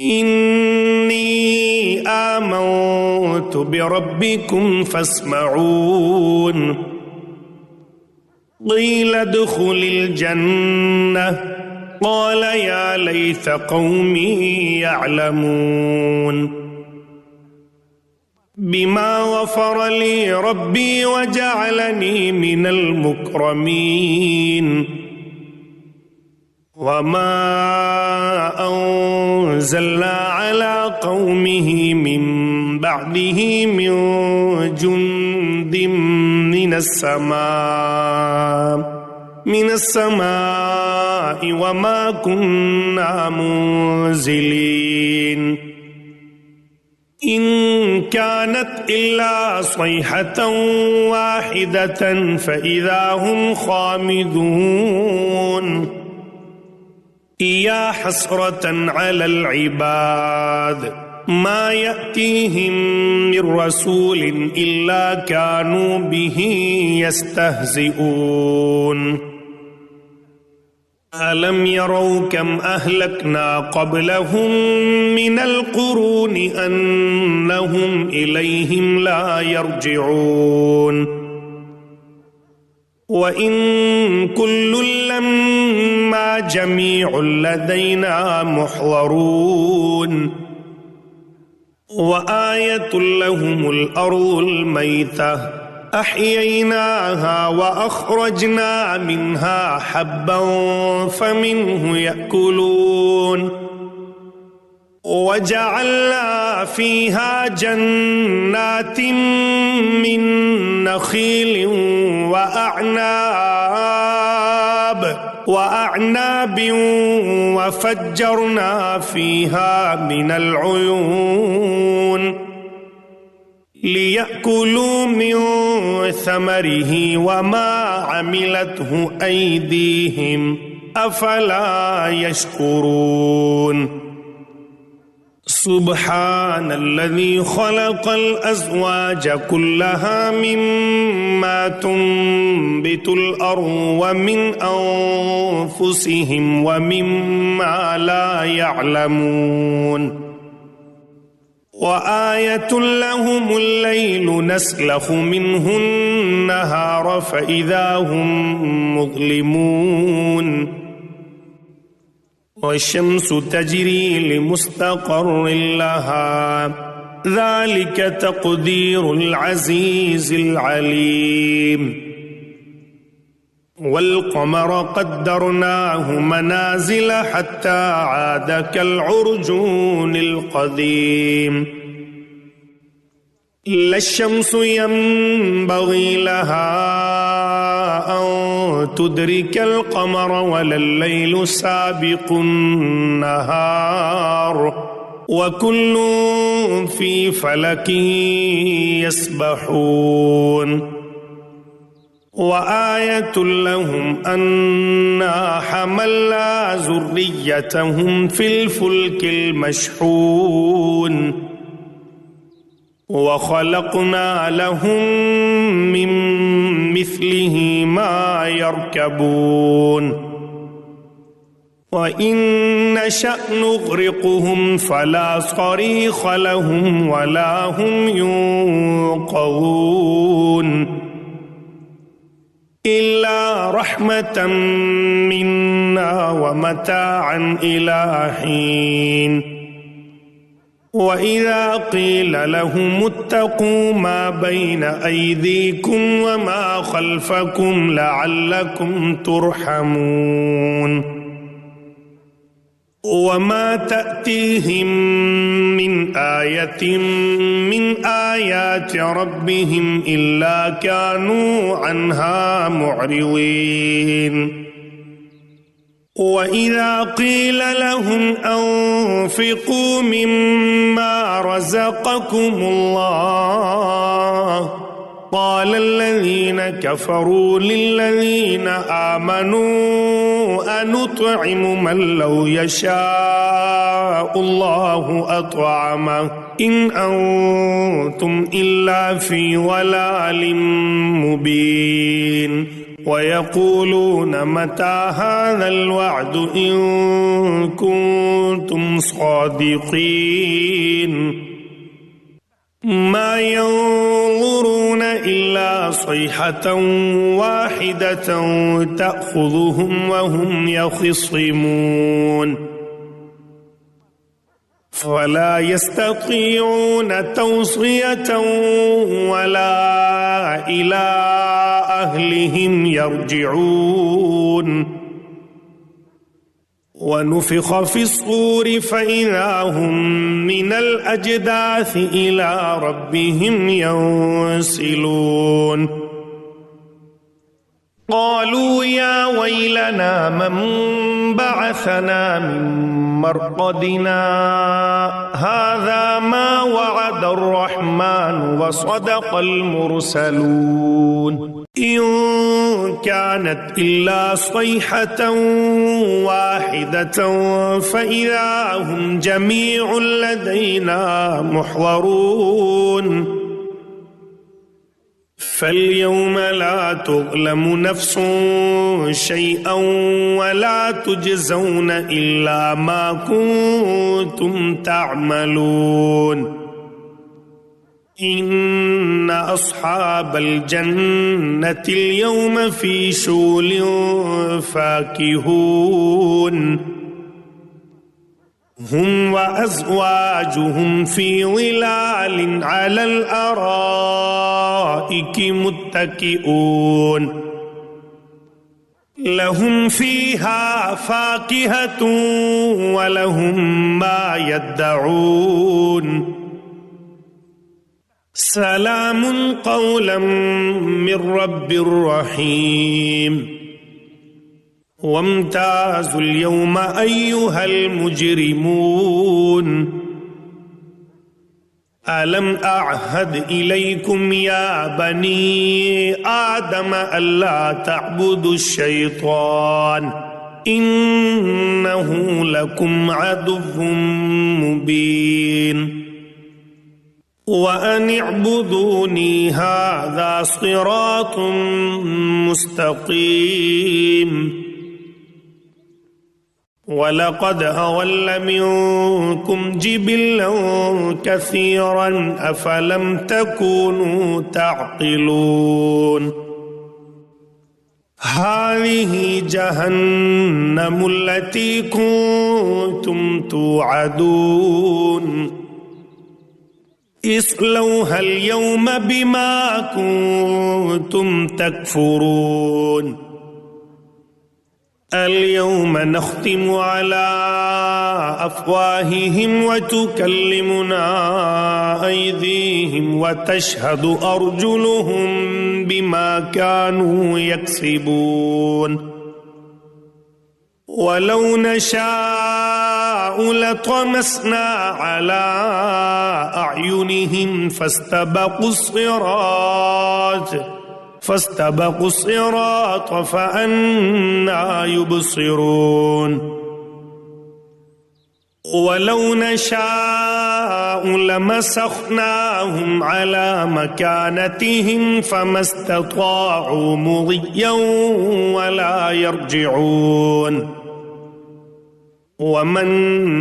إني آمنت بربكم فاسمعون قيل ادخل الجنة قال يا ليت قومي يعلمون بما غفر لي ربي وجعلني من المكرمين وما أنزلنا على قومه من بعده من جند من السماء وما كنا منزلين إن كانت إلا صيحة واحدة فإذا هم خامدون يا حسرة على العباد ما يأتيهم من رسول إلا كانوا به يستهزئون ألم يروا كم أهلكنا قبلهم من القرون أنهم إليهم لا يرجعون وإن كل لما جميع لدينا محضرون وآية لهم الأرض الميتة أحييناها وأخرجنا منها حبا فمنه يأكلون وجعلنا فيها جنات من نخيل وأعناب وفجرنا فيها من العيون ليأكلوا من ثمره وما عملته أيديهم أفلا يشكرون سبحان الذي خلق الأزواج كلها مما تنبت الأرض ومن أنفسهم ومما لا يعلمون وآية لهم الليل نسلخ منه النهار فإذا هم مظلمون والشمس تجري لمستقر لها ذلك تقدير العزيز العليم والقمر قدرناه منازل حتى عاد كالعرجون القديم لا الشمس ينبغي لها أن تدرك القمر ولا الليل سابق النهار وكل في فلك يسبحون وآية لهم أنا حملنا ذريتهم في الفلك المشحون وخلقنا لهم من مثله ما يركبون وإن نشأ نغرقهم فلا صريخ لهم ولا هم ينقذون إلا رحمة منا ومتاعا إلى حين وإذا قيل لهم اتقوا ما بين أيديكم وما خلفكم لعلكم ترحمون وما تأتيهم من آية من آيات ربهم إلا كانوا عنها معرضين وإذا قيل لهم أنفقوا مما رزقكم الله قال الذين كفروا للذين آمنوا أنطعم من لو يشاء الله أطعمه إن أنتم إلا في ضلال مبين ويقولون متى هذا الوعد إن كنتم صادقين ما ينظرون إلا صيحة واحدة تأخذهم وهم يخصمون فلا يستطيعون توصية ولا إلى أهلهم يرجعون ونفخ في الصور فإذا هم من الأجداث إلى ربهم ينسلون قالوا يا ويلنا من بعثنا من مرقدنا هذا ما وعد الرحمن وصدق المرسلون إن كانت إلا صيحة واحدة فإذا هم جميع لدينا محضرون فاليوم لا تظلم نفس شيئا ولا تجزون إلا ما كنتم تعملون إن أصحاب الجنة اليوم في شغل فاكهون هم وأزواجهم في ظلال على الأرائك متكئون لهم فيها فاكهة ولهم ما يدعون سلام قولا من رب رحيم وامتازوا اليوم أيها المجرمون ألم أعهد إليكم يا بني آدم ألا تعبدوا الشيطان إنه لكم عدو مبين وأن اعبدوني هذا صراط مستقيم ولقد أضل منكم جبلا كثيرا أفلم تكونوا تعقلون هذه جهنم التي كنتم توعدون اصلوها اليوم بما كنتم تكفرون اليوم نختم على أفواههم وتكلمنا أيديهم وتشهد أرجلهم بما كانوا يكسبون ولو نشاء لطمسنا على أعينهم فاستبقوا الصراط فأنى يبصرون ولو نشاء لمسخناهم على مكانتهم فما استطاعوا مضيا ولا يرجعون ومن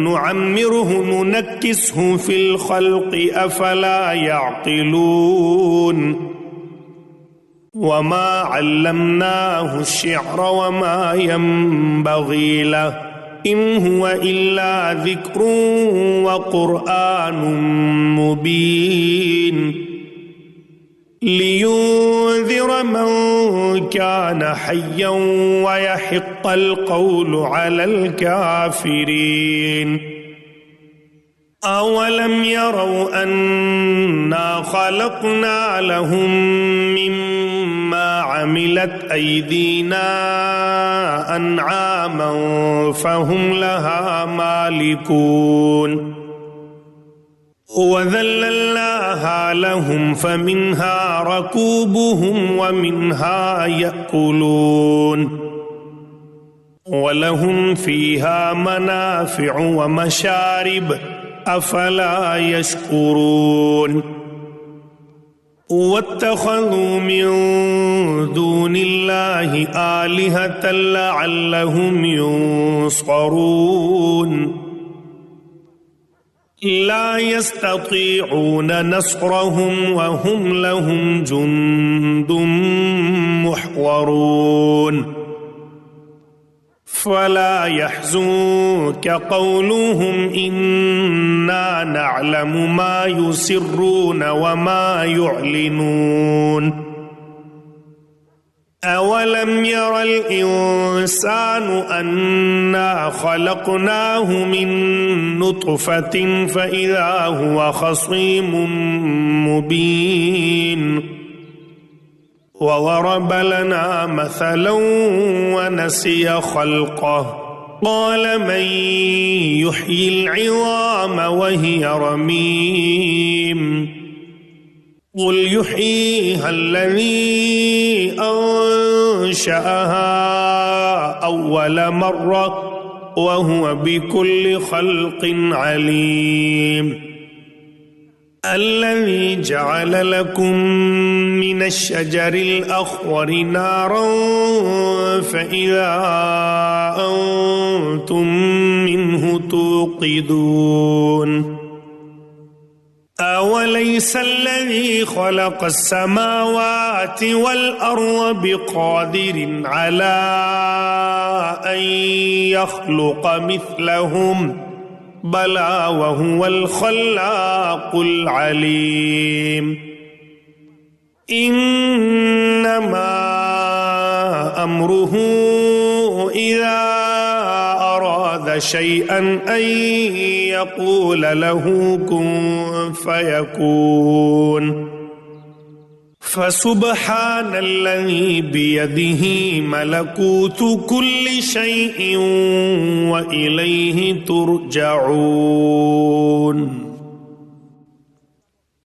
نعمره ننكسه في الخلق أفلا يعقلون وما علمناه الشعر وما ينبغي له إن هو إلا ذكر وقرآن مبين لينذر من كان حيا ويحق القول على الكافرين أولم يروا أنا خلقنا لهم مما عملت أيدينا أنعاما فهم لها مالكون وذللناها لهم فمنها ركوبهم ومنها يأكلون ولهم فيها منافع ومشارب أفلا يشكرون واتخذوا من دون الله آلهة لعلهم ينصرون لا يستطيعون نصرهم وهم لهم جند محضرون فلا يحزنك قولهم إنا نعلم ما يسرون وما يعلنون أولم ير الإنسان أنا خلقناه من نطفة فإذا هو خصيم مبين وضرب لنا مثلا ونسي خلقه قال من يحيي العظام وهي رميم قل يحييها الذي أنشأها أول مرة وهو بكل خلق عليم الذي جعل لكم من الشجر الأخضر نارا فإذا أنتم منه توقدون أوليس الذي خلق السماوات والأرض بقادر على أن يخلق مثلهم بلى وهو الخلاق العليم إنما أمره إذا أراد شيئا أن يقول له كن فيكون فسبحان الذي بيده ملكوت كل شيء وإليه ترجعون